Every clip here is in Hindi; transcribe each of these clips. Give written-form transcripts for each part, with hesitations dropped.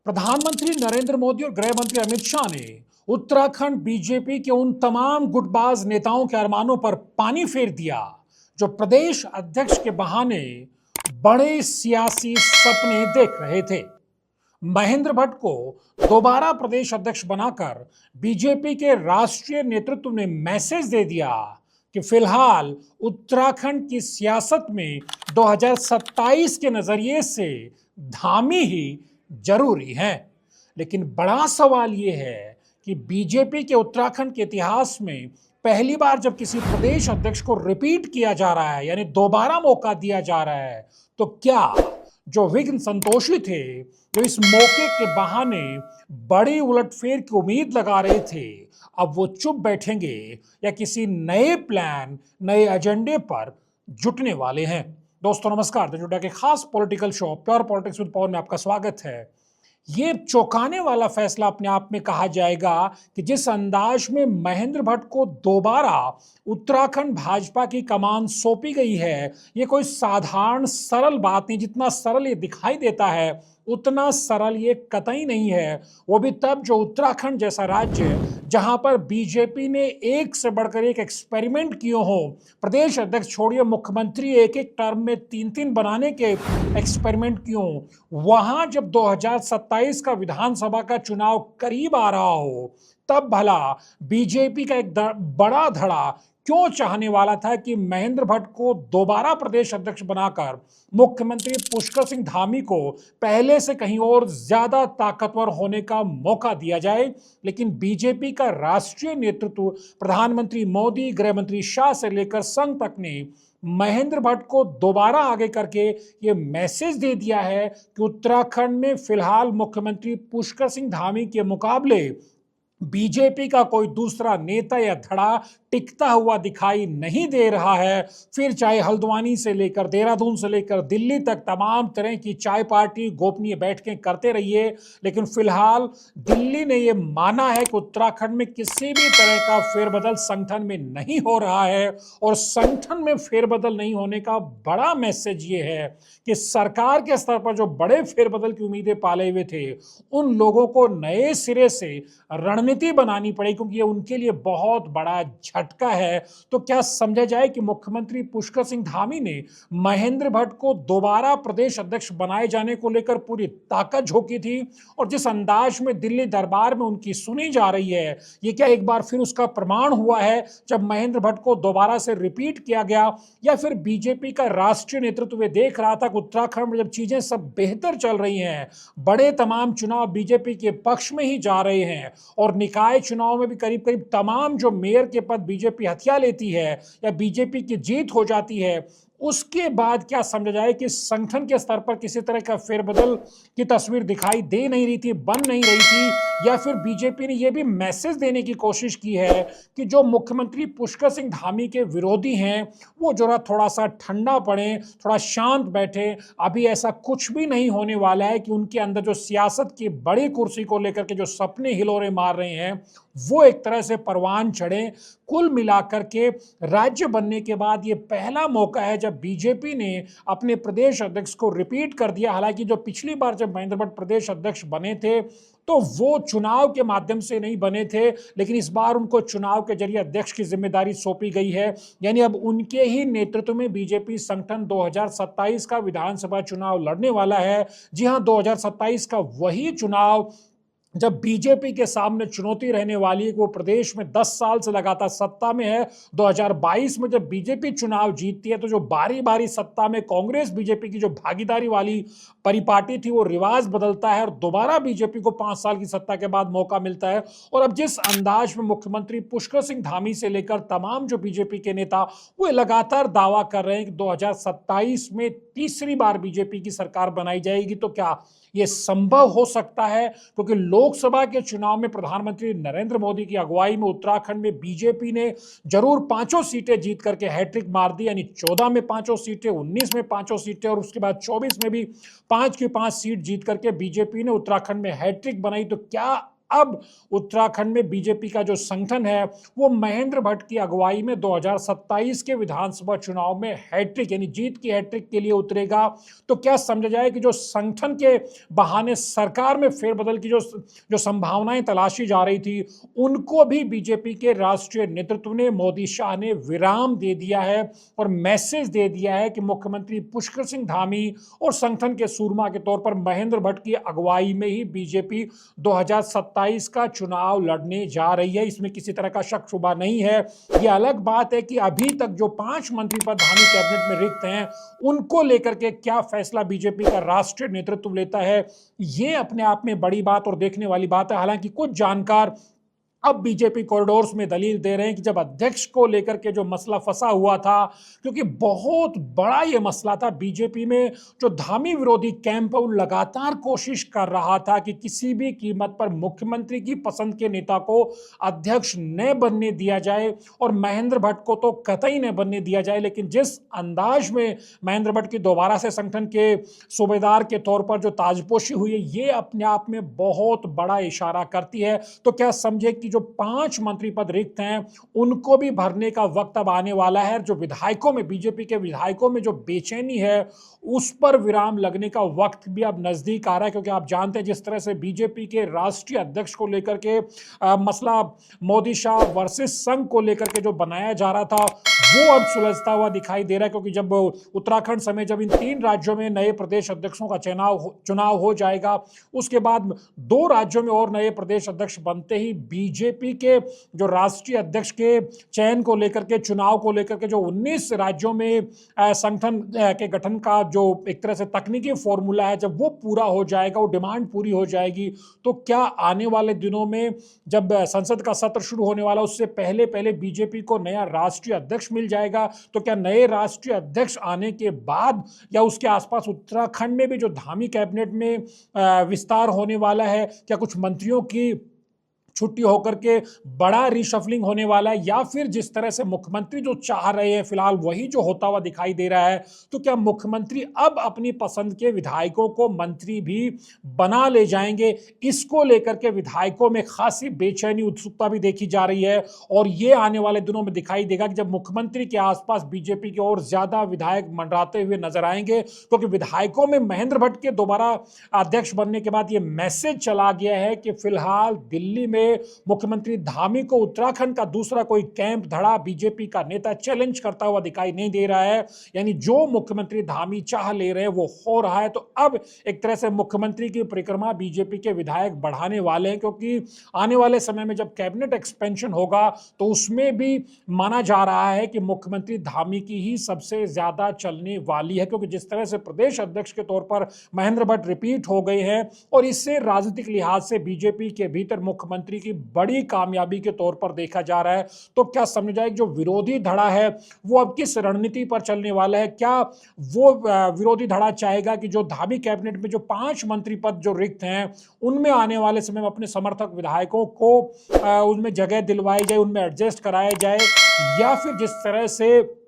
प्रधानमंत्री नरेंद्र मोदी और गृह मंत्री अमित शाह ने उत्तराखंड बीजेपी के उन तमाम गुटबाज नेताओं के अरमानों पर पानी फेर दिया जो प्रदेश अध्यक्ष के बहाने बड़े सियासी सपने देख रहे थे। महेंद्र भट्ट को दोबारा प्रदेश अध्यक्ष बनाकर बीजेपी के राष्ट्रीय नेतृत्व ने मैसेज दे दिया कि फिलहाल उत्तराखंड की सियासत में 2027 के नजरिए से धामी ही जरूरी है। लेकिन बड़ा सवाल यह है कि बीजेपी के उत्तराखंड के इतिहास में पहली बार जब किसी प्रदेश अध्यक्ष को रिपीट किया जा रहा है, यानी दोबारा मौका दिया जा रहा है, तो क्या जो विघ्न संतोषी थे, जो इस मौके के बहाने बड़ी उलटफेर की उम्मीद लगा रहे थे, अब वो चुप बैठेंगे या किसी नए प्लान, नए एजेंडे पर जुटने वाले हैं? दोस्तों नमस्कार, द जुड़ा के खास political show pure politics with Pawan में आपका स्वागत है। ये चौंकाने वाला फैसला अपने आप में कहा जाएगा कि जिस अंदाज में महेंद्र भट्ट को दोबारा उत्तराखंड भाजपा की कमान सौंपी गई है, ये कोई साधारण सरल बात नहीं। जितना सरल ये दिखाई देता है उतना सरल ये कतई नहीं है। वो भी तब जो उत्तराखंड जैसा राज्य जहां पर बीजेपी ने एक से बढ़कर एक एक्सपेरिमेंट किए हो, प्रदेश अध्यक्ष छोड़िए, मुख्यमंत्री एक एक टर्म में तीन तीन बनाने के एक्सपेरिमेंट किए हो, वहां जब 2027 का विधानसभा का चुनाव करीब आ रहा हो, तब भला बीजेपी का एक बड़ा धड़ा क्यों चाहने वाला था कि महेंद्र भट्ट को दोबारा प्रदेश अध्यक्ष बनाकर मुख्यमंत्री पुष्कर सिंह धामी को पहले से कहीं और ज्यादा ताकतवर होने का मौका दिया जाए। लेकिन बीजेपी का राष्ट्रीय नेतृत्व प्रधानमंत्री मोदी, गृह मंत्री शाह से लेकर संघ तक ने महेंद्र भट्ट को दोबारा आगे करके ये मैसेज दे दिया है कि उत्तराखंड में फिलहाल मुख्यमंत्री पुष्कर सिंह धामी के मुकाबले बीजेपी का कोई दूसरा नेता या धड़ा टिकता हुआ दिखाई नहीं दे रहा है। फिर चाहे हल्द्वानी से लेकर देहरादून से लेकर दिल्ली तक तमाम तरह की चाय पार्टी, गोपनीय बैठकें करते रहिए, लेकिन फिलहाल दिल्ली ने यह माना है कि उत्तराखंड में किसी भी तरह का फेरबदल संगठन में नहीं हो रहा है। और संगठन में फेरबदल नहीं होने का बड़ा मैसेज ये है कि सरकार के स्तर पर जो बड़े फेरबदल की उम्मीदें पाले हुए थे, उन लोगों को नए सिरे से रणनीति बनानी पड़ेगी, क्योंकि ये उनके लिए बहुत बड़ा झटका है। तो क्या समझा जाए कि मुख्यमंत्री पुष्कर सिंह धामी ने महेंद्र भट्ट को दोबारा प्रदेश अध्यक्ष बनाए जाने को लेकर पूरी ताकत झोंकी थी, और जिस अंदाज में दिल्ली दरबार में उनकी सुनी जा रही है, ये क्या एक बार फिर उसका प्रमाण हुआ है जब महेंद्र भट्ट को दोबारा से रिपीट किया गया? या फिर बीजेपी का राष्ट्रीय नेतृत्व देख रहा था कि उत्तराखंड में जब चीजें सब बेहतर चल रही हैं, बड़े तमाम चुनाव बीजेपी के पक्ष में ही जा रहे हैं, और निकाय चुनाव में भी करीब करीब तमाम जो मेयर के पद बीजेपी हथिया लेती है या बीजेपी की जीत हो जाती है, उसके बाद क्या समझा जाए कि संगठन के स्तर पर किसी तरह का फेरबदल की तस्वीर दिखाई दे नहीं रही थी, बन नहीं रही थी? या फिर बीजेपी ने यह भी मैसेज देने की कोशिश की है कि जो मुख्यमंत्री पुष्कर सिंह धामी के विरोधी हैं वो जरा थोड़ा सा ठंडा पड़े, थोड़ा शांत बैठे, अभी ऐसा कुछ भी नहीं होने वाला है कि उनके अंदर जो सियासत की बड़ी कुर्सी को लेकर के जो सपने हिलोरे मार रहे हैं वो एक तरह से परवान चढ़े? कुल मिलाकर के राज्य बनने के बाद ये पहला मौका है जब बीजेपी ने अपने प्रदेश अध्यक्ष को रिपीट कर दिया। हालांकि जो पिछली बार जब महेंद्र भट्ट प्रदेश अध्यक्ष बने थे तो वो चुनाव के माध्यम से नहीं बने थे, लेकिन इस बार उनको चुनाव के जरिए अध्यक्ष की जिम्मेदारी सौंपी गई है। यानी अब उनके ही नेतृत्व में बीजेपी संगठन 2027 का विधानसभा चुनाव लड़ने वाला है। जी हां, 2027 का वही चुनाव जब बीजेपी के सामने चुनौती रहने वाली है कि वो प्रदेश में 10 साल से लगातार सत्ता में है। 2022 में जब बीजेपी चुनाव जीतती है तो जो बारी बारी सत्ता में कांग्रेस बीजेपी की जो भागीदारी वाली परिपाटी थी वो रिवाज बदलता है और दोबारा बीजेपी को 5 साल की सत्ता के बाद मौका मिलता है। और अब जिस अंदाज में मुख्यमंत्री पुष्कर सिंह धामी से लेकर तमाम जो बीजेपी के नेता वो लगातार दावा कर रहे हैं कि 2027 में तीसरी बार बीजेपी की सरकार बनाई जाएगी, तो क्या ये संभव हो सकता है? क्योंकि लोकसभा के चुनाव में प्रधानमंत्री नरेंद्र मोदी की अगुवाई में उत्तराखंड में बीजेपी ने जरूर 5 सीटें जीत करके हैट्रिक मार दी, यानी 14 में 5 सीटें, 19 में 5 सीटें और उसके बाद 24 में भी 5 की 5 सीट जीत करके बीजेपी ने उत्तराखंड में हैट्रिक बनाई। तो क्या अब उत्तराखंड में बीजेपी का जो संगठन है वो महेंद्र भट्ट की अगुवाई में 2027 के विधानसभा चुनाव में हैट्रिक यानी जीत की हैट्रिक के लिए उतरेगा। तो क्या समझा जाए कि जो संगठन के बहाने सरकार में फेरबदल की जो संभावनाएं तलाशी जा रही थी, उनको भी बीजेपी के राष्ट्रीय नेतृत्व ने, मोदी शाह ने विराम दे दिया है और मैसेज दे दिया है कि मुख्यमंत्री पुष्कर सिंह धामी और संगठन के सूरमा के तौर पर महेंद्र भट्ट की अगुवाई में ही बीजेपी 2027 का चुनाव लड़ने जा रही है। इसमें किसी तरह का शक शुबा नहीं है। यह अलग बात है कि अभी तक जो 5 मंत्री पद धामी कैबिनेट में रिक्त हैं, उनको लेकर के क्या फैसला बीजेपी का राष्ट्रीय नेतृत्व लेता है, ये अपने आप में बड़ी बात और देखने वाली बात है। हालांकि कुछ जानकार अब बीजेपी कॉरिडोर्स में दलील दे रहे हैं कि जब अध्यक्ष को लेकर के जो मसला फंसा हुआ था, क्योंकि बहुत बड़ा ये मसला था, बीजेपी में जो धामी विरोधी कैंप है वो लगातार कोशिश कर रहा था कि किसी भी कीमत पर मुख्यमंत्री की पसंद के नेता को अध्यक्ष न बनने दिया जाए और महेंद्र भट्ट को तो कतई न बनने दिया जाए। लेकिन जिस अंदाज में महेंद्र भट्ट की दोबारा से संगठन के सूबेदार के तौर पर जो ताजपोशी हुई है, ये अपने आप में बहुत बड़ा इशारा करती है। तो क्या समझे कि जो 5 मंत्री पद रिक्त हैं उनको भी भरने का वक्त अब आने वाला है। जो विधायकों में, बीजेपी के विधायकों में जो बेचैनी है, उस पर विराम लगने का वक्त भी अब नजदीक आ रहा है। क्योंकि आप जानते हैं जिस तरह से बीजेपी के राष्ट्रीय अध्यक्ष को लेकर के मसला मोदी शाह वर्सेस संघ को लेकर के जो बनाया जा रहा था, वो अब सुलझता हुआ दिखाई दे रहा है। क्योंकि जब उत्तराखंड समेत जब इन 3 राज्यों में नए प्रदेश अध्यक्षों का चुनाव हो जाएगा, उसके बाद 2 राज्यों में और नए प्रदेश अध्यक्ष बनते ही बीजेपी के जो राष्ट्रीय अध्यक्ष के चयन को लेकर के, चुनाव को लेकर के जो 19 राज्यों में संगठन के गठन का जो एक तरह से तकनीकी फॉर्मूला है, जब वो पूरा हो जाएगा, वो डिमांड पूरी हो जाएगी, तो क्या आने वाले दिनों में जब संसद का सत्र शुरू होने वाला, उससे पहले पहले बीजेपी को नया राष्ट्रीय अध्यक्ष मिल जाएगा? तो क्या नए राष्ट्रीय अध्यक्ष आने के बाद या उसके आसपास उत्तराखंड में भी जो धामी कैबिनेट में विस्तार होने वाला है, क्या कुछ मंत्रियों की छुट्टी होकर के बड़ा रिशफलिंग होने वाला है, या फिर जिस तरह से मुख्यमंत्री जो चाह रहे हैं फिलहाल वही जो होता हुआ दिखाई दे रहा है? तो क्या मुख्यमंत्री अब अपनी पसंद के विधायकों को मंत्री भी बना ले जाएंगे? इसको लेकर के विधायकों में खासी बेचैनी, उत्सुकता भी देखी जा रही है। और ये आने वाले दिनों में दिखाई देगा कि जब मुख्यमंत्री के आसपास बीजेपी के और ज्यादा विधायक मंडराते हुए नजर आएंगे, क्योंकि विधायकों में महेंद्र भट्ट के दोबारा अध्यक्ष बनने के बाद ये मैसेज चला गया है कि फिलहाल दिल्ली में मुख्यमंत्री धामी को उत्तराखंड का दूसरा कोई कैंप धड़ा बीजेपी का नेता चैलेंज करता हुआ दिखाई नहीं दे रहा है। यानी जो मुख्यमंत्री धामी चाह ले रहे हैं वो हो रहा है। तो अब एक तरह से मुख्यमंत्री की परिक्रमा बीजेपी के विधायक बढ़ाने वाले हैं, क्योंकि आने वाले समय में जब कैबिनेट एक्सपेंशन होगा तो उसमें भी माना जा रहा है कि मुख्यमंत्री धामी की ही सबसे ज्यादा चलने वाली है। क्योंकि जिस तरह से प्रदेश अध्यक्ष के तौर पर महेंद्र भट्ट रिपीट हो गए हैं और इससे राजनीतिक लिहाज से बीजेपी के भीतर मुख्यमंत्री की बड़ी कामयाबी के तौर पर देखा जा रहा है। तो क्या समझ जाए जो विरोधी धड़ा है वो अब किस रणनीति पर चलने वाला है? क्या वो विरोधी धड़ा चाहेगा कि जो धामी कैबिनेट में जो 5 मंत्री पद जो रिक्त हैं उनमें आने वाले समय में अपने समर्थक विधायकों को उनमें जगह दिलवाई जाए, उनमें एडजस्ट कराया जाए, या फिर जिस तरह से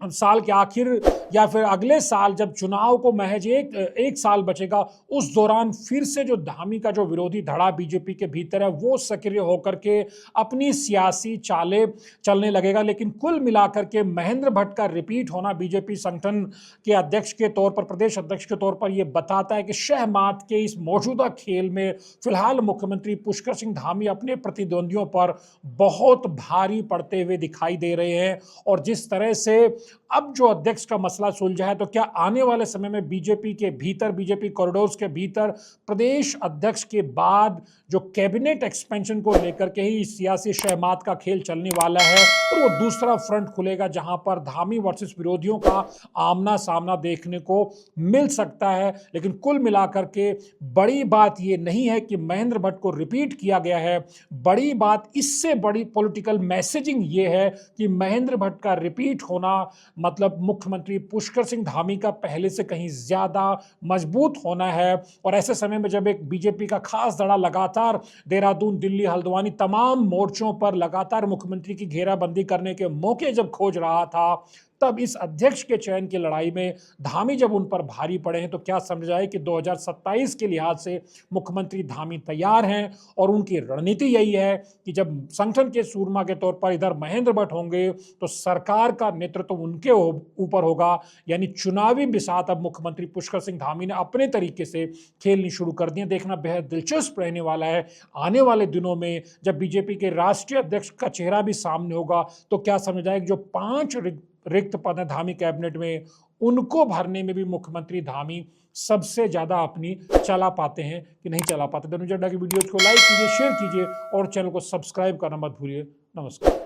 साल के आखिर या फिर अगले साल जब चुनाव को महज एक साल बचेगा, उस दौरान फिर से जो धामी का जो विरोधी धड़ा बीजेपी के भीतर है वो सक्रिय होकर के अपनी सियासी चालें चलने लगेगा। लेकिन कुल मिलाकर के महेंद्र भट्ट का रिपीट होना बीजेपी संगठन के अध्यक्ष के तौर पर, प्रदेश अध्यक्ष के तौर पर, यह बताता है कि शहमात के इस मौजूदा खेल में फिलहाल मुख्यमंत्री पुष्कर सिंह धामी अपने प्रतिद्वंदियों पर बहुत भारी पड़ते हुए दिखाई दे रहे हैं। और जिस तरह से अब जो अध्यक्ष का मसला सुलझा है, तो क्या आने वाले समय में बीजेपी के भीतर, बीजेपी कॉरिडोर्स के भीतर प्रदेश अध्यक्ष के बाद जो कैबिनेट एक्सपेंशन को लेकर के ही सियासी शहमात का खेल चलने वाला है, और वो दूसरा फ्रंट खुलेगा जहां पर धामी वर्सेस विरोधियों का आमना सामना देखने को मिल सकता है। लेकिन कुल मिलाकर के बड़ी बात ये नहीं है कि महेंद्र भट्ट को रिपीट किया गया है, बड़ी बात, इससे बड़ी पॉलिटिकल मैसेजिंग ये है कि महेंद्र भट्ट का रिपीट होना मतलब मुख्यमंत्री पुष्कर सिंह धामी का पहले से कहीं ज्यादा मजबूत होना है। और ऐसे समय में जब एक बीजेपी का खास धड़ा लगातार देहरादून, दिल्ली, हल्द्वानी तमाम मोर्चों पर लगातार मुख्यमंत्री की घेराबंदी करने के मौके जब खोज रहा था, तब इस अध्यक्ष के चयन की लड़ाई में धामी जब उन पर भारी पड़े हैं तो क्या समझ आए कि 2027 के लिहाज से मुख्यमंत्री धामी तैयार हैं और उनकी रणनीति यही है कि जब संगठन के सूरमा के तौर पर इधर महेंद्र भट्ट होंगे तो सरकार का नेतृत्व उनके ऊपर होगा। यानी चुनावी बिसात अब मुख्यमंत्री पुष्कर सिंह धामी ने अपने तरीके से खेलनी शुरू कर दी। देखना बेहद दिलचस्प रहने वाला है आने वाले दिनों में जब बीजेपी के राष्ट्रीय अध्यक्ष का चेहरा भी सामने होगा तो क्या समझ आएगा जो 5 रिक्त पद है धामी कैबिनेट में उनको भरने में भी मुख्यमंत्री धामी सबसे ज्यादा अपनी चला पाते हैं कि नहीं चला पाते। धनुष जड्डा की वीडियोज को लाइक कीजिए, शेयर कीजिए और चैनल को सब्सक्राइब करना मत भूलिए। नमस्कार।